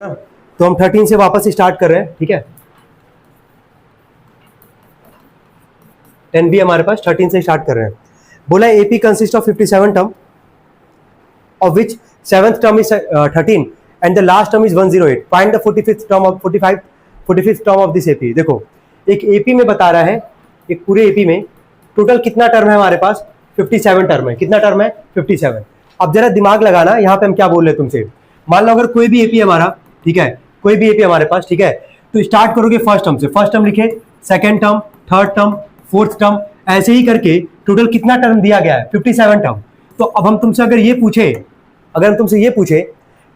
तो हम 13 से वापस स्टार्ट कर रहे हैं, ठीक है। 10 भी हमारे पास 13 से स्टार्ट कर रहे हैं। बोला AP consist of 57 term of which seventh term is 13 and the last term is 108. Find the 45th term of this AP. देखो एक AP में बता रहा है, एक पूरे AP में टोटल कितना टर्म है हमारे पास, 57 टर्म है। कितना टर्म है? 57। अब जरा दिमाग लगाना, यहाँ पे हम क्या बोल रहे हैं तुमसे। मान लो अगर कोई भी AP हमारा, ठीक है, कोई भी AP हमारे पास, ठीक है, तो स्टार्ट करोगे फर्स्ट टर्म से। फर्स्ट टर्म लिखे, second term, third term, fourth term, ऐसे ही करके टोटल कितना टर्म दिया गया है, 57 टर्म। तो अब हम तुमसे अगर हम तुमसे ये पूछे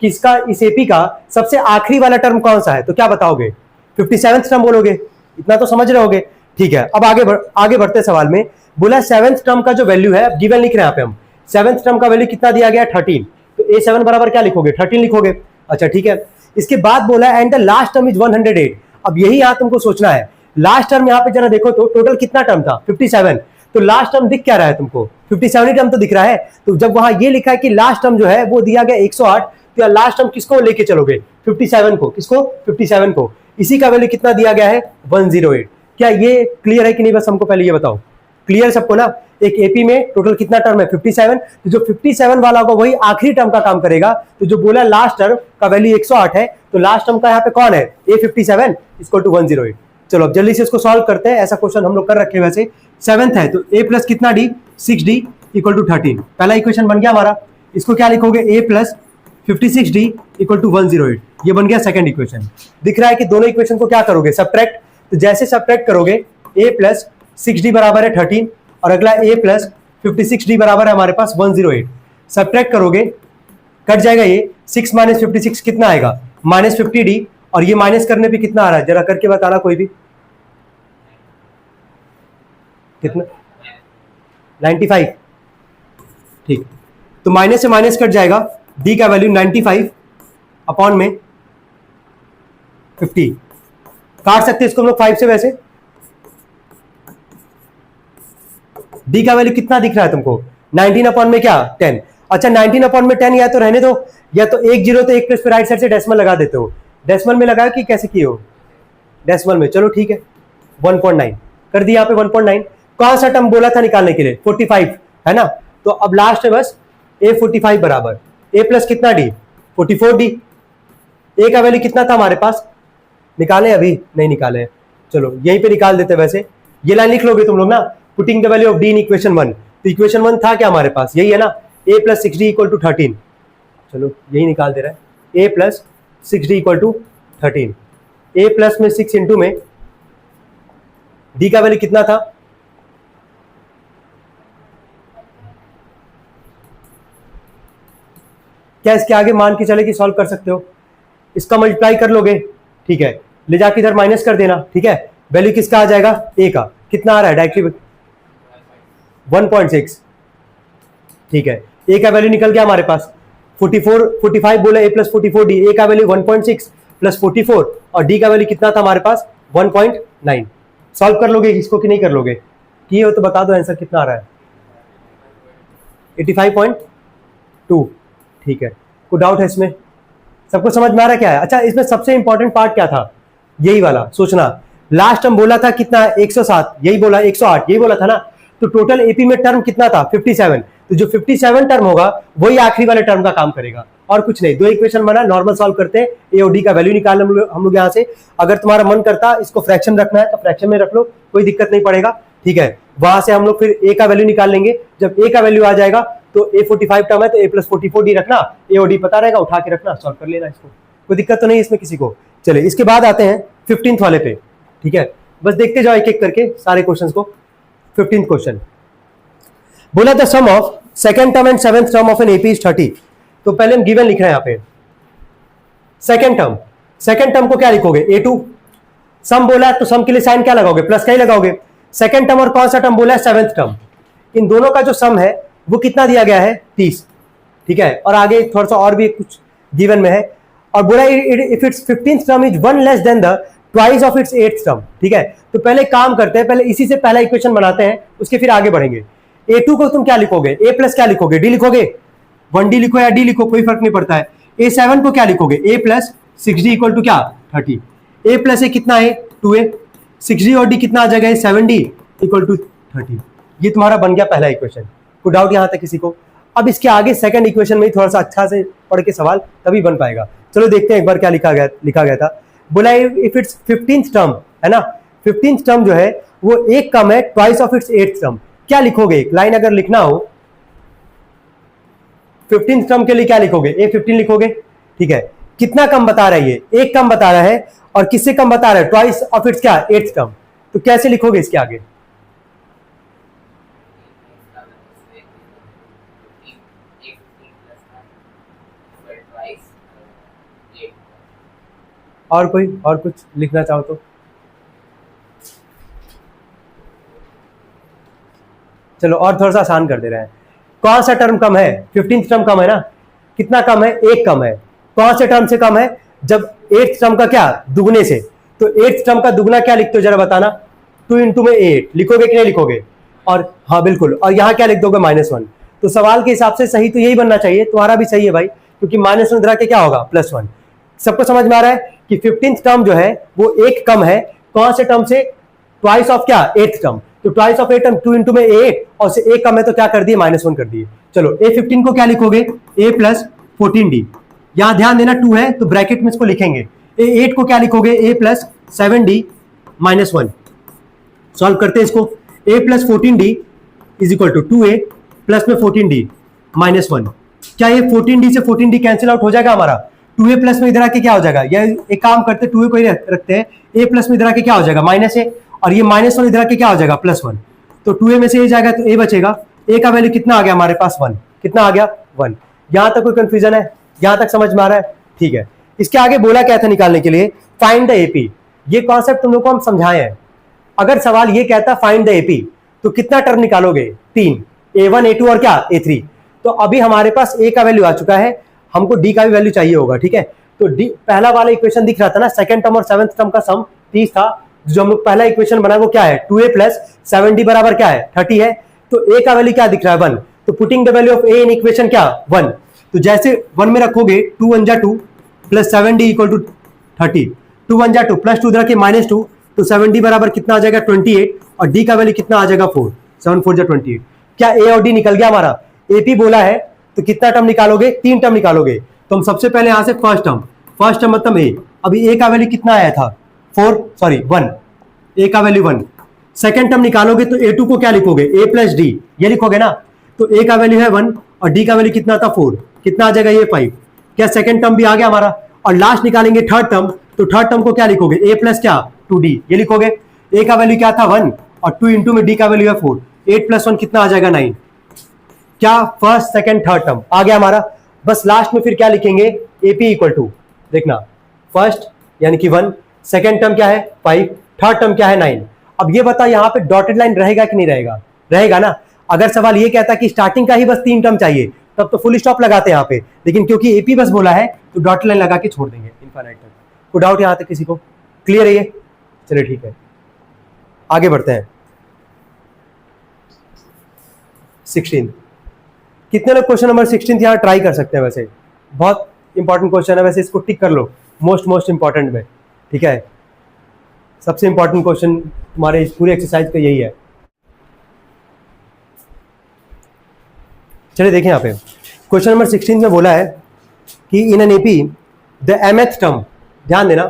कि इसका इस एपी का सबसे आखिरी वाला टर्म कौन सा है, तो क्या बताओगे? 57th टर्म बोलोगे। इतना तो समझ रहे होगे, ठीक है। अब आगे बढ़ते सवाल में। बोला 7th टर्म का जो वैल्यू है, गिवन लिख रहे हैं यहाँ पे हम। 7th टर्म का वैल्यू कितना दिया गया? 13। तो A7 बराबर क्या लिखोगे? 13 लिखोगे। अच्छा, ठीक है। इसके बाद बोला and the last term is 108। अब यही यहाँ तुमको सोचना है। लास्ट टर्म यहाँ पे जरा देखो तो टोटल कितना टर्म था? 57। तो लास्ट टर्म दिख क्या रहा है तुमको? 57 टर्म तो दिख रहा है। तो जब वहां ये लिखा है कि लास्ट टर्म जो है वो दिया गया 108, तो लास्ट टर्म किसको लेके चलोगे? 57 को। किसको? 57 को। इसी का वैल्यू कितना दिया गया है? 108। क्या ये क्लियर है कि नहीं? बस हमको पहले ये बताओ। क्लियर सबको ना? एक एपी में टोटल कितना टर्म है? 57। तो जो 57 वाला होगा वही आखिरी टर्म का काम करेगा। तो जो बोला लास्ट टर्म का वैल्यू 108 है, तो लास्ट टर्म का यहाँ पे कौन है? A57 equal to 108। चलो अब जल्दी से इसको सॉल्व करते हैं। ऐसा क्वेश्चन हम लोग कर रखे हैं वैसे। 7th है तो A प्लस कितना D? 6D equal to 13। पहला इक्वेशन बन गया हमारा। इसको क्या लिखोगे? A plus 56D equal to 108। ये बन गया सेकंड इक्वेशन। दिख रहा है कि दोनों इक्वेशन को क्या करोगे? सब्ट्रैक्ट। तो जैसे सब्ट्रैक्ट करोगे, A प्लस 6D बराबर है 13 और अगला A प्लस 56D बराबर है हमारे पास 108। सब्ट्रैक्ट करोगे, कट जाएगा ये। 6 माइनस 56 कितना आएगा? Minus 50D। और ये माइनस करने पे कितना आ रहा है? जरा करके बताना कोई भी। कितना? 95। ठीक। तो माइनस से माइनस कट जाएगा। डी का वैल्यू 95 अपॉन में 50। काट सकते इसको हम लोग 5 से। वैसे डी का वैल्यू कितना दिख रहा है तुमको? 19 अपॉन में क्या? 10। अच्छा, 19 अपॉन में 10 या तो रहने दो, या तो 1 0 तो 1 प्लस राइट साइड से डेसिमल लगा देते हो। डेसिमल में लगाया कि कैसे किए हो? डेसिमल में। चलो ठीक है, 1.9 कर दिया यहाँ पे। 1.9 कौन सा टर्म बोला था निकालने के लिए? 45 है ना। तो अब लास्ट है बस A45 बराबर A प्लस कितना D? 44D। A का वैल्यू कितना था हमारे पास? निकाले? अभी नहीं निकाले। चलो यहीं पे निकाल देते। वैसे ये लाइन लिख लोगे तुम लोग ना, putting the value of D in equation 1। तो इक्वेशन 1 था क्या हमारे पास? यही है ना, A plus 6D equal to 13। चलो यही निकाल दे रहा है, A plus 6D equal to 13। A plus में 6 इंटू में D का वैल्यू कितना था? क्या इसके आगे मान के चले कि सॉल्व कर सकते हो? इसका मल्टीप्लाई कर लोगे, ठीक है, ले जाके इधर माइनस कर देना, ठीक है। वैल्यू किसका आ जाएगा? ए का। कितना आ रहा है डायरेक्टली? 1.6। ठीक है, ए का वैल्यू निकल गया हमारे पास 45 बोला। ए प्लस 44D। ए का वैल्यू 1.6 प्लस 44 और डी का वैल्यू कितना था हमारे पास? 1.9। सॉल्व कर लोगे इसको कि नहीं कर लोगे? किए हो तो बता दो आंसर कितना आ रहा है। 85.2। ठीक है, कोई डाउट है इसमें? सबको समझ में आ रहा है क्या है? अच्छा, इसमें सबसे इंपॉर्टेंट पार्ट क्या था? यही वाला सोचना। लास्ट टर्म बोला था कितना? 107। यही बोला 108, यही बोला था ना। तो टोटल एपी में टर्म कितना था? 57। तो जो 57 टर्म होगा वही आखिरी वाले टर्म का काम करेगा, और कुछ नहीं। दो इक्वेशन बना, नॉर्मल सॉल्व करते हैं। ए और डी का वैल्यू निकाल हम लोग यहाँ से। अगर तुम्हारा मन करता इसको फ्रैक्शन रखना है तो फ्रैक्शन में रख लो, कोई दिक्कत नहीं पड़ेगा, ठीक है। वहां से हम लोग फिर ए का वैल्यू निकाल लेंगे। जब ए का वैल्यू आ जाएगा तो A45 टर्म है तो A प्लस 44D रखना, ए और डी पता रहेगा, उठा के रखना, सॉल्व कर लेना इसको। कोई दिक्कत तो नहीं इसमें किसी को? चलिए इसके बाद आते हैं 15th वाले पे, ठीक है। बस देखते जाओ एक एक करके सारे क्वेश्चंस को। 15th क्वेश्चन बोला the sum of second term and 7th term of an AP is 30। तो पहले हम गिवन लिख रहे हैं यहाँ पे। सेकंड टर्म को क्या लिखोगे? A2। सम बोला है तो सम के लिए साइन क्या लगाओगे? प्लस का ही लगाओगे। सेकंड टर्म और कौन सा टर्म बोला है? 7th term. इन दोनों का जो सम है वो कितना दिया गया है? 30, ठीक है। और आगे थोड़ा सा और भी कुछ गिवन में है। और बोला if it's 15th term is 1 less than the twice of its 8th term, ठीक है। तो पहले काम करते हैं, पहले इसी से पहला इक्वेशन बनाते हैं, उसके फिर आगे बढ़ेंगे। A2 को तुम क्या लिखोगे? A प्लस क्या लिखोगे? D लिखोगे? 1D लिखो या D लिखो, कोई फर्क नहीं पड़ता है। A7 को क्या लिखोगे? A plus 6d equal to क्या 30, a प्लस ए कितना है 2a, 6d और d कितना आ जाएगा 7d इक्वल टू 30। ये तुम्हारा बन गया पहला इक्वेशन। कोई डाउट यहाँ तक किसी को? अब इसके आगे सेकंड इक्वेशन में थोड़ा सा अच्छा से पढ़ के सवाल तभी बन पाएगा। चलो देखते हैं एक बार क्या लिखा गया था। बोला इफ इट्स 15th टर्म है ना, 15th टर्म जो है वो एक कम है twice of its 8th term. क्या लिखोगे? एक लाइन अगर लिखना हो 15th टर्म के लिए क्या लिखोगे? A15 लिखोगे, ठीक है। कितना कम बता रहा है ये? एक कम बता रहा है, और किससे कम बता रहा है? ट्वाइस ऑफ इट्स क्या 8th टर्म। तो कैसे लिखोगे इसके आगे? और कोई और कुछ लिखना चाहो तो चलो, और थोड़ा सा आसान कर दे रहे हैं। कौन सा टर्म कम है? 15th टर्म कम है ना। कितना कम है? एक कम है। कौन से टर्म से कम है? जब 8th टर्म का क्या दुगने से। तो 8th टर्म का दुगना क्या लिखते हो जरा बताना? 2 इंटू में 8 लिखोगे कि नहीं लिखोगे? और हाँ बिल्कुल, और यहाँ क्या लिख दोगे? -1। तो सवाल के हिसाब से सही तो यही बनना चाहिए, तुम्हारा भी सही है भाई, क्योंकि -1 इधर के क्या होगा +1। सबको समझ में आ रहा है कि 15th टर्म जो है वो एक कम है कौन से टर्म से? ट्वाइस ऑफ क्या 8th टर्म। तो ट्वाइस ऑफ 8 टर्म 2 इंटू में 8 और से एक कम है तो क्या कर दिए? -1 कर दिए। चलो A15 को क्या लिखोगे? A plus 14d। यहां ध्यान देना 2 है तो ब्रैकेट में इसको लिखेंगे। A8 को क्या लिखोगे? A plus 7d -1। सॉल्व करते हैं इसको। A plus 14d is equal to 2A plus में 14d -1। क्या ये 14d से 14d कैंसिल आउट हो जाएगा हमारा? 2a प्लस में इधर आके क्या हो जाएगा? या एक काम करते 2a को ही रखते हैं, a प्लस में इधर आके क्या हो जाएगा? -a, और ये -1 इधर आके क्या हो जाएगा? +1। तो 2a में से ये जाएगा तो a बचेगा। a का वैल्यू कितना आ गया हमारे पास? 1। कितना आ गया? 1। यहां तक कोई कंफ्यूजन है? यहां तक समझ में आ रहा है? ठीक है। इसके आगे बोला क्या था निकालने के लिए? Find the AP. ये कॉन्सेप्ट तुम लोग को हम समझाए हैं। अगर सवाल ये कहता फाइंड द एपी तो कितना टर्म निकालोगे? 3, a1 a2 और क्या a3। तो अभी हमारे पास a का वैल्यू आ चुका है, हमको d का भी वैल्यू चाहिए होगा, ठीक है। तो d पहला वाला इक्वेशन दिख रहा था ना, सेकंड टर्म और 7th टर्म का सम 30 था। जो हम लोग पहला इक्वेशन बना वो क्या है? 2a प्लस 7d बराबर क्या है? 30 है। तो a का वैल्यू क्या दिख रहा है? 1। तो putting the value of a in equation क्या? 1। तो जैसे 1 में रखोगे 2 1 जा 2 प्लस 7d इक्वल टू 30, 2 1 जा 2 प्लस 2 इधर के -2, तो 7d बराबर कितना आ जाएगा? 28, और d का वैल्यू कितना आ जाएगा? 4। 7 4 जा 28। क्या a और d निकल गया हमारा? AP बोला है तो कितना टर्म निकालोगे? 3 टर्म निकालोगे। तो हम सबसे पहले यहां से फर्स्ट टर्म मतलब a। अभी a का वैल्यू कितना आया था? 1। a का वैल्यू 1। सेकंड टर्म निकालोगे तो a2 को क्या लिखोगे? a प्लस d, ये लिखोगे ना। तो a का वैल्यू है 1 और d का वैल्यू कितना था? 4। कितना आ जाएगा? ये 5। क्या सेकंड टर्म भी आ गया हमारा? और लास्ट निकालेंगे थर्ड टर्म, तो थर्ड टर्म को क्या लिखोगे? a प्लस क्या 2d, ये लिखोगे। a का वैल्यू क्या था? 1 और 2 इंटू में d का वैल्यू है 4। 8 प्लस 1 कितना आ जाएगा? 9। क्या फर्स्ट सेकंड थर्ड टर्म आ गया हमारा। बस लास्ट में फिर क्या लिखेंगे? AP इक्वल टू, देखना, फर्स्ट यानी कि 1, सेकंड टर्म क्या है? 5, थर्ड टर्म क्या है? 9। अब ये बता यहाँ पे डॉटेड लाइन रहेगा कि नहीं रहेगा? रहेगा ना। अगर सवाल ये कहता कि स्टार्टिंग का ही बस 3 टर्म चाहिए तब तो फुल स्टॉप लगाते हैं यहाँ पे, लेकिन क्योंकि AP बस बोला है तो डॉटेड लाइन लगा के छोड़ देंगे इनफाइनाइट तक। कोई डाउट यहाँ तक किसी को? क्लियर है ये? चलिए ठीक है, आगे बढ़ते हैं। 16 कितने लोग क्वेश्चन नंबर 16 यहाँ ट्राई कर सकते हैं? वैसे बहुत इंपॉर्टेंट क्वेश्चन है, वैसे इसको टिक कर लो मोस्ट इंपॉर्टेंट में, ठीक है। सबसे इंपॉर्टेंट क्वेश्चन तुम्हारे इस पूरी एक्सरसाइज का यही है। चलिए देखें यहाँ पे क्वेश्चन नंबर 16 में बोला है कि in an AP the mth term, ध्यान देना,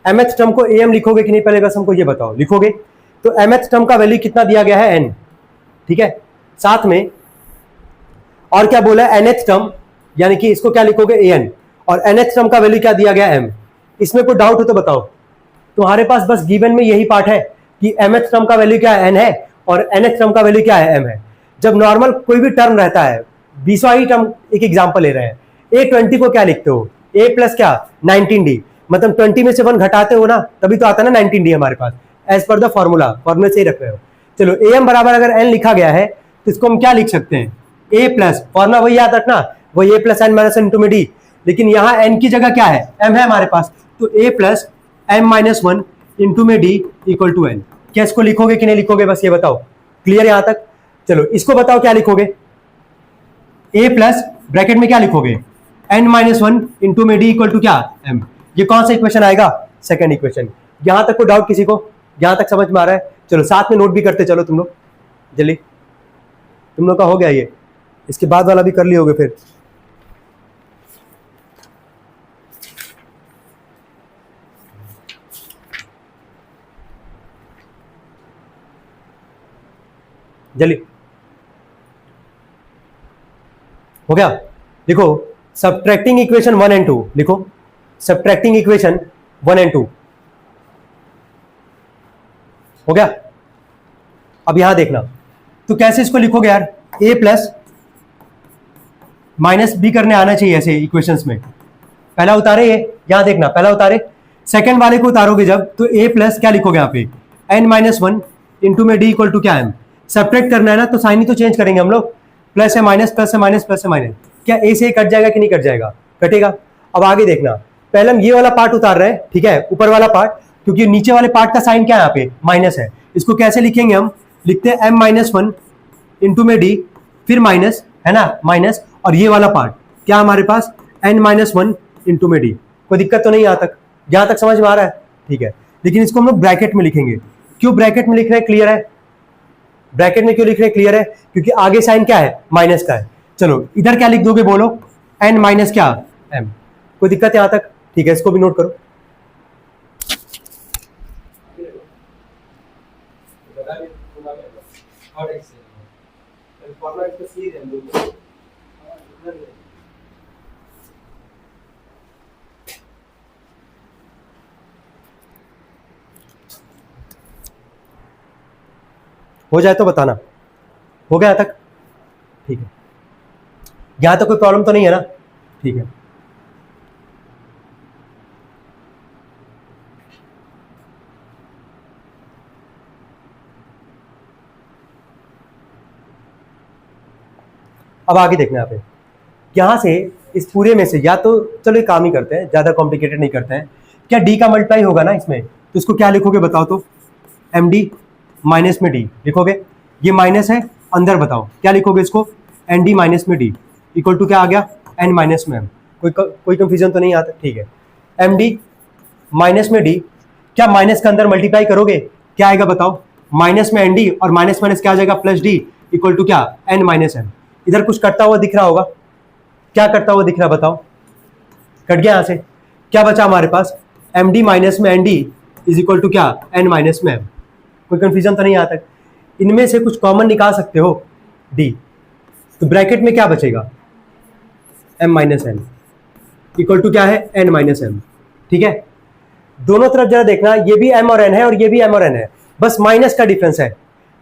mth टर्म को am लिखोगे कि नहीं? पहले बस हमको ये बताओ। लिखोगे तो mth टर्म का वैल्यू कितना दिया गया है? n, ठीक है। साथ में और क्या बोला है? nth टर्म, यानी कि इसको क्या लिखोगे? an, और nth टर्म का वैल्यू क्या दिया गया है? m। इसमें कोई डाउट हो तो बताओ। तुम्हारे पास बस गिवन में यही पार्ट है कि mth टर्म का वैल्यू क्या है? n है, और nth टर्म का वैल्यू क्या है? m है। जब नॉर्मल कोई भी टर्म रहता है, 20वां ही टर्म, एक एग्जांपल ले रहे हैं, A20 को क्या लिखते हो? a प्लस क्या 19d, मतलब 20 में से 1 घटाते हो ना तभी तो आता है ना 19d हमारे पास, एज पर द फॉर्मूला से ही रख रहे हो। चलो am बराबर अगर n लिखा गया है तो इसको हम क्या लिख सकते हैं? a प्लस, फॉर्मूला वही याद रखना, वही a plus n minus n into में d, लेकिन यहाँ n की जगह क्या है? m है हमारे पास, तो a plus m minus 1 into में d इक्वल टू n। क्या इसको लिखोगे कि नहीं लिखोगे? बस ये बताओ। क्लियर यहाँ तक? चलो इसको बताओ क्या लिखोगे? a प्लस ब्रैकेट में क्या लिखोगे? n माइनस वन इंटू में डी इक्वल टू क्या m। ये कौन सा इक्वेशन आएगा? Second equation. यहां तक कोई डाउट किसी को? यहां तक समझ में आ रहा है? चलो साथ में नोट भी करते चलो तुम लोग जल्दी। तुम लोग का हो गया ये, इसके बाद वाला भी कर लिए होगे फिर। जल्दी हो गया? देखो सबट्रैक्टिंग इक्वेशन 1 एंड 2 लिखो। सबट्रैक्टिंग इक्वेशन 1 एंड 2 हो गया। अब यहां देखना तो कैसे इसको लिखोगे यार? a प्लस माइनस बी करने आना चाहिए ऐसे इक्वेशंस में। पहला उतारे ये, यहां देखना पहला उतारे, सेकंड वाले को उतारोगे जब तो a प्लस क्या लिखोगे यहाँ पे n माइनस वन इंटू में d इक्वल टू क्या m। सब्ट्रैक्ट करना है ना तो साइन ही तो चेंज करेंगे हम लोग, प्लस है माइनस, प्लस है माइनस, प्लस है माइनस। क्या ए से कट जाएगा कि नहीं कट जाएगा? कटेगा। अब आगे देखना, पहले हम ये वाला पार्ट उतार रहे हैं, ठीक है, ऊपर वाला पार्ट, क्योंकि नीचे वाले पार्ट का साइन क्या है यहाँ पे माइनस है। इसको कैसे लिखेंगे हम? लिखते हैं m माइनस वन इंटू में डी, फिर माइनस है ना, माइनस, और ये वाला पार्ट क्या हमारे पास n माइनस वन इंटू में डी। कोई दिक्कत तो नहीं यहाँ तक? यहाँ तक समझ में आ रहा है? ठीक है। लेकिन इसको हम लोग ब्रैकेट में लिखेंगे। क्यों ब्रैकेट में लिख रहे हैं? क्लियर है? ब्रैकेट में क्यों लिख रहे हैं? क्लियर है? क्योंकि आगे साइन क्या है? माइनस का है। चलो इधर क्या लिख दोगे बोलो? n माइनस क्या m। कोई दिक्कत है यहाँ तक? ठीक है, इसको भी नोट करो। हो जाए तो बताना। हो गया यहाँ तक? ठीक है। यहां तक कोई प्रॉब्लम तो नहीं है ना? ठीक है। अब आगे देखना यहाँ पे, यहां से इस पूरे में से या तो चलो एक काम ही करते हैं, ज्यादा कॉम्प्लिकेटेड नहीं करते हैं। क्या डी का मल्टीप्लाई होगा ना इसमें, तो इसको क्या लिखोगे बताओ तो? एम डी माइनस में डी लिखोगे। ये माइनस है, अंदर बताओ क्या लिखोगे इसको? एन डी माइनस में डी इक्वल टू क्या आ गया? एन माइनस में एम। कोई कंफ्यूजन तो नहीं आता? ठीक है। एम डी माइनस में डी, क्या माइनस के अंदर मल्टीप्लाई करोगे क्या आएगा बताओ? माइनस में एन डी और माइनस माइनस क्या आ जाएगा? प्लस डी इक्वल टू क्या? N minus M. इधर कुछ कटता हुआ दिख रहा होगा, क्या करता हुआ दिख रहा है बताओ? कट गया यहां से, क्या बचा हमारे पास? एम डी माइनस में n d is equal to क्या? एन माइनस में एम। कोई कंफ्यूजन तो नहीं आता? इनमें से कुछ कॉमन निकाल सकते हो डी, तो ब्रैकेट में क्या बचेगा? M minus n equal to क्या है? N minus m. ठीक है, दोनों तरफ जरा देखना, ये भी एम और एन है और ये भी एम और एन है, बस माइनस का डिफरेंस है।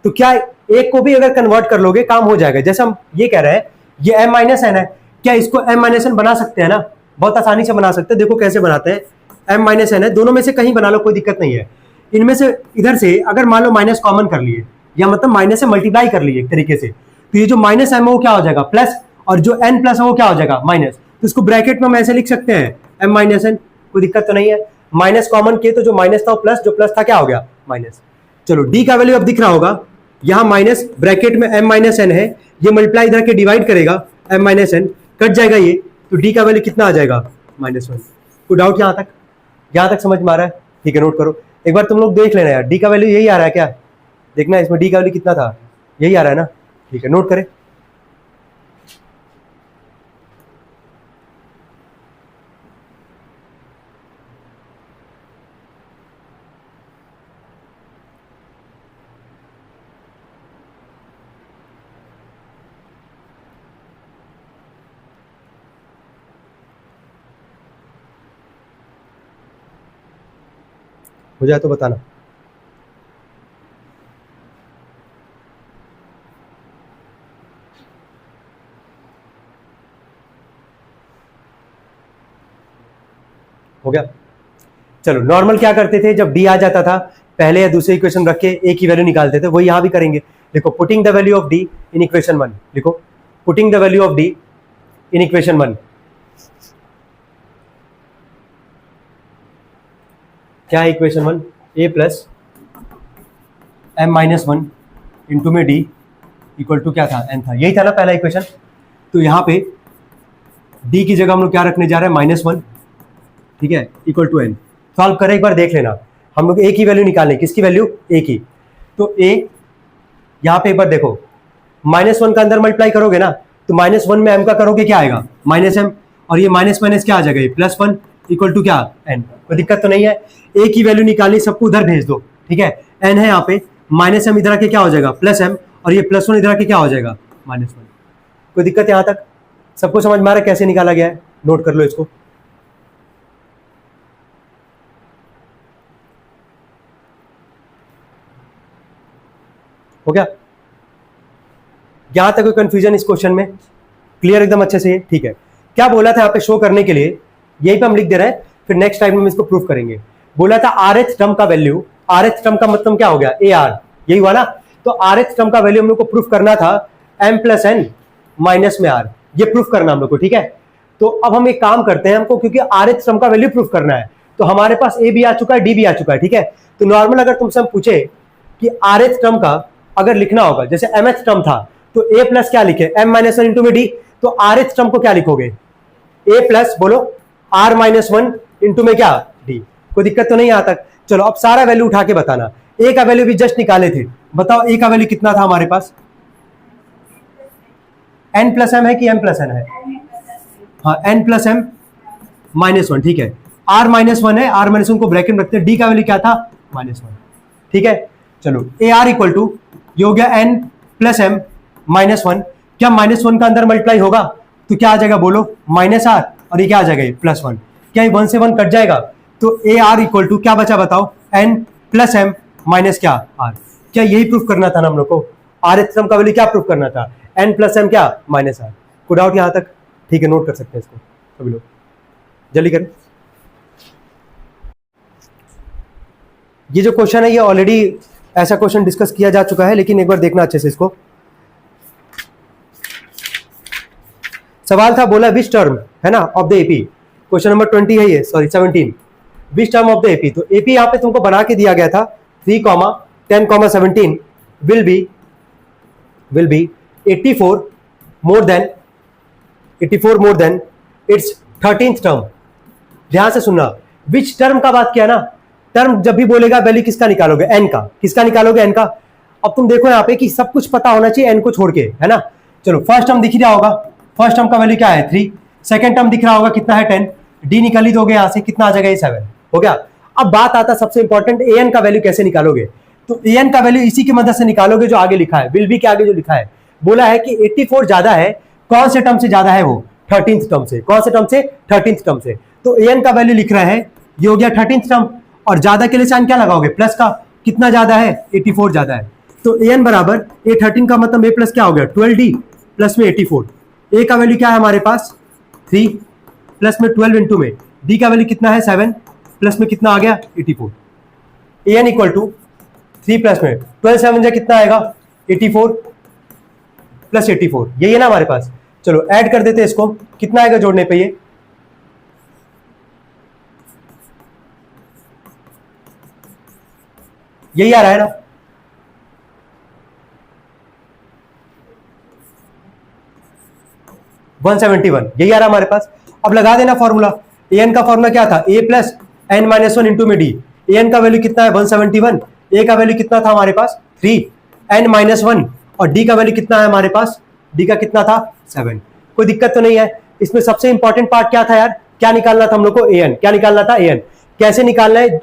तो क्या एक को भी अगर कन्वर्ट कर लोगे काम हो जाएगा। जैसे हम ये कह रहे हैं ये एम माइनस एन है, क्या इसको एम माइनस एन बना सकते हैं ना? बहुत आसानी से बना सकते हैं। देखो कैसे बनाते हैं। एम माइनस एन है, दोनों में से कहीं बना लो, कोई दिक्कत नहीं है। इनमें से इधर से अगर मान लो माइनस कॉमन कर लिए, या मतलब माइनस से मल्टीप्लाई कर लिए एक तरीके से, तो ये जो माइनस एम है वो क्या हो जाएगा? प्लस, और जो एन प्लस है वो क्या हो जाएगा? माइनस। तो इसको ब्रैकेट में हम ऐसे लिख सकते हैं एम माइनस एन, कोई दिक्कत तो नहीं है। माइनस कॉमन किए तो जो माइनस था वो प्लस, जो प्लस था क्या हो गया? माइनस। चलो डी का वैल्यू अब दिख रहा होगा, यहाँ माइनस ब्रैकेट में एम माइनस एन है, ये मल्टीप्लाई इधर के डिवाइड करेगा एम माइनस एन, कट जाएगा ये, तो डी का वैल्यू कितना आ जाएगा? Minus one. कोई डाउट यहाँ तक? यहाँ तक समझ में आ रहा है? ठीक है, नोट करो एक बार, तुम लोग देख लेना यार, डी का वैल्यू यही आ रहा है क्या? देखना इसमें डी का वैल्यू कितना था, यही आ रहा है ना? ठीक है, नोट करें। हो जाए तो बताना। हो गया? चलो नॉर्मल क्या करते थे जब डी आ जाता था, पहले या दूसरे इक्वेशन रख के ए की वैल्यू निकालते थे, वही यहां भी करेंगे। देखो putting the value of D in equation one, लिखो putting the value of D in equation one. क्या है equation one? A plus M minus one into में डी इक्वल टू क्या था? एन था, यही था ना पहला इक्वेशन। तो यहाँ पे डी की जगह हम लोग क्या रखने जा रहे हैं, -1, ठीक है, इक्वल टू n। सॉल्व करें एक बार, देख लेना। हम लोग a की वैल्यू निकालें, किसकी वैल्यू, a की। तो a यहां पे एक बार देखो, -1 का अंदर मल्टीप्लाई करोगे ना, तो -1 में m का करोगे क्या आएगा, -m, और ये माइनस माइनस क्या आ जाएगा, ये +1 इक्वल टू क्या, n। कोई दिक्कत तो नहीं है। a की वैल्यू निकालनी, सबको उधर भेज दो, ठीक है। n है यहाँ पे, -m इधर आके क्या हो जाएगा, +m, और ये +1 इधर आके क्या हो जाएगा, -1। कोई दिक्कत यहां तक सबको समझ में आ रहा है कैसे निकाला गया है, नोट कर लो इसको। हो गया, यहां तक कोई कंफ्यूजन इस क्वेश्चन में, क्लियर एकदम अच्छे से, ठीक है। क्या बोला था यहाँ पे शो करने के लिए, यही पे हम लिख दे रहे हैं, फिर नेक्स्ट टाइम हम इसको प्रूफ करेंगे। बोला था आरएच टर्म का वैल्यू, आरएच टर्म का मतलब क्या हो गया, ए आर, यही हुआ ना। तो आरएच टर्म का वैल्यू हम लोग को प्रूफ करना था m + n माइनस में आर, ये प्रूफ करना हम लोग को, ठीक है। तो अब हम एक काम करते हैं, हमको क्योंकि आरएच टर्म का वैल्यू प्रूफ करना है, तो हमारे पास ए भी आ चुका है, डी भी आ चुका है, ठीक है। तो नॉर्मल अगर तुमसे हम पूछे कि आरएच टर्म का अगर लिखना होगा, जैसे एमएच टर्म था, तो a प्लस क्या लिखे, m - 1 इंटू में डी, तो आरएच टर्म को क्या लिखोगे, a प्लस बोलो r - 1 इंटू में क्या, d। कोई दिक्कत तो नहीं यहाँ तक। चलो अब सारा वैल्यू उठा के बताना। a का वैल्यू भी जस्ट निकाले थे, बताओ a का वैल्यू कितना था हमारे पास, n + m है कि m + n है, हाँ n + m - 1, ठीक है। r - 1 है, r - 1 को ब्रैकेट में रखते हैं, d का वैल्यू क्या था, -1, ठीक है। चलो ए आर इक्वल टू ये हो गया n + m -1, क्या -1 का अंदर मल्टीप्लाई होगा तो क्या आ जाएगा, बोलो -r, और ये क्या आ जाएगा, +1। क्या ये 1 से 1 कट जाएगा, तो ए आर इक्वल टू क्या बचा बताओ, n + m माइनस क्या, r। क्या यही प्रूफ करना था ना हम लोग को, आर एच का वैल्यू क्या प्रूफ करना था, n + m क्या, -r। को डाउट यहां तक, ठीक है, नोट कर सकते हैं इसको सभी लोग, जल्दी करें। ये जो क्वेश्चन है ये ऑलरेडी ऐसा क्वेश्चन डिस्कस किया जा चुका है, लेकिन एक बार देखना अच्छे से इसको। सवाल था, बोला विच टर्म है ना of the AP, question number 20 है ये, sorry 17, which term of the AP. तो एपी यहां पे तुमको बना के दिया गया था 3, 10, 17 will be 84 more than it's 13th term. ध्यान से सुनना, विच टर्म का बात किया ना, टर्म जब भी बोलेगा वैल्यू किसका निकालोगे, एन का, किसका निकालोगे, एन का। अब तुम देखो यहाँ पे कि सब कुछ पता होना चाहिए एन को छोड़ के, है ना। चलो फर्स्ट टर्म दिख रहा होगा, फर्स्ट टर्म का वैल्यू क्या है 3, सेकंड टर्म दिख रहा होगा कितना है 10, डी निकाल ही दोगे यहाँ से, कितना आ जाएगा ये 7, हो गया। अब बात आता है सबसे इंपॉर्टेंट, ए एन का वैल्यू कैसे निकालोगे। तो ए एन का वैल्यू इसी की मदद से निकालोगे जो आगे लिखा है, विल बी के आगे जो लिखा है, बोला है कि 84 ज्यादा है, कौन से टर्म से ज्यादा है, वो 13th टर्म से, कौन से टर्म से, 13th टर्म से। तो ए एन का वैल्यू लिख रहा है, ये हो गया 13th टर्म, और ज्यादा के लिए साइन क्या लगाओगे, प्लस का, कितना ज्यादा है, 84 ज्यादा है। तो ए एन बराबर A13 का मतलब ए प्लस क्या हो गया 12D प्लस में 84, ए का वैल्यू क्या है हमारे पास 3 प्लस में 12 इंटू में डी का वैल्यू कितना है 7 प्लस में कितना आ गया 84। A N equal to 3 plus में 12 7 जा कितना आएगा 84 प्लस 84, यही है ना हमारे पास। चलो ऐड कर देते हैं इसको, कितना आएगा जोड़ने पे, ये यही आ रहा है ना, $171, यही आ रहा है हमारे पास। अब लगा देना फॉर्मूला, ए एन का फॉर्मूला क्या था, a प्लस n - 1 इंटू में डी। ए एन का वैल्यू कितना है 171, ए का वैल्यू कितना था हमारे पास 3, n - 1, और डी का वैल्यू कितना है हमारे पास, डी का कितना था 7। कोई दिक्कत तो नहीं है। इसमें सबसे इंपॉर्टेंट पार्ट क्या था यार, क्या निकालना था हम लोग को, ए एन, क्या निकालना था, ए एन कैसे निकालना है,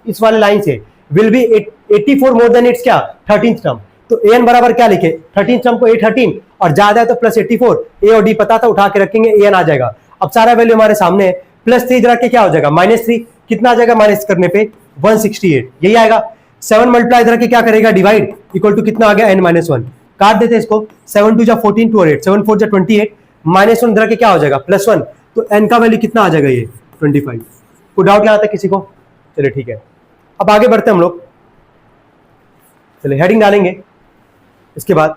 इस वाले लाइन से, will be 84 more than it's क्या 13th टर्म। तो ए एन बराबर क्या लिखे 13th टर्म को A13, और ज्यादा है तो प्लस 84, ए और डी पता था उठा के रखेंगे, ए एन आ जाएगा। अब सारा वैल्यू हमारे सामने है, +3 इधर के क्या हो जाएगा -3, कितना आ जाएगा माइनस करने पे 168, यही आएगा। 7 मल्टीप्लाई इधर के क्या करेगा डिवाइड, इक्वल टू कितना आ गया n - 1, काट देते इसको, 7 2 जा 14 2 और 8, 7 4 जा 28, -1 इधर के क्या हो जाएगा +1, तो n का वैल्यू कितना आ जाएगा ये 25। कोई डाउट यहाँ तक किसी को, चलिए ठीक है। अब आगे बढ़ते हैं हम लोग, चलिए हेडिंग डालेंगे इसके बाद।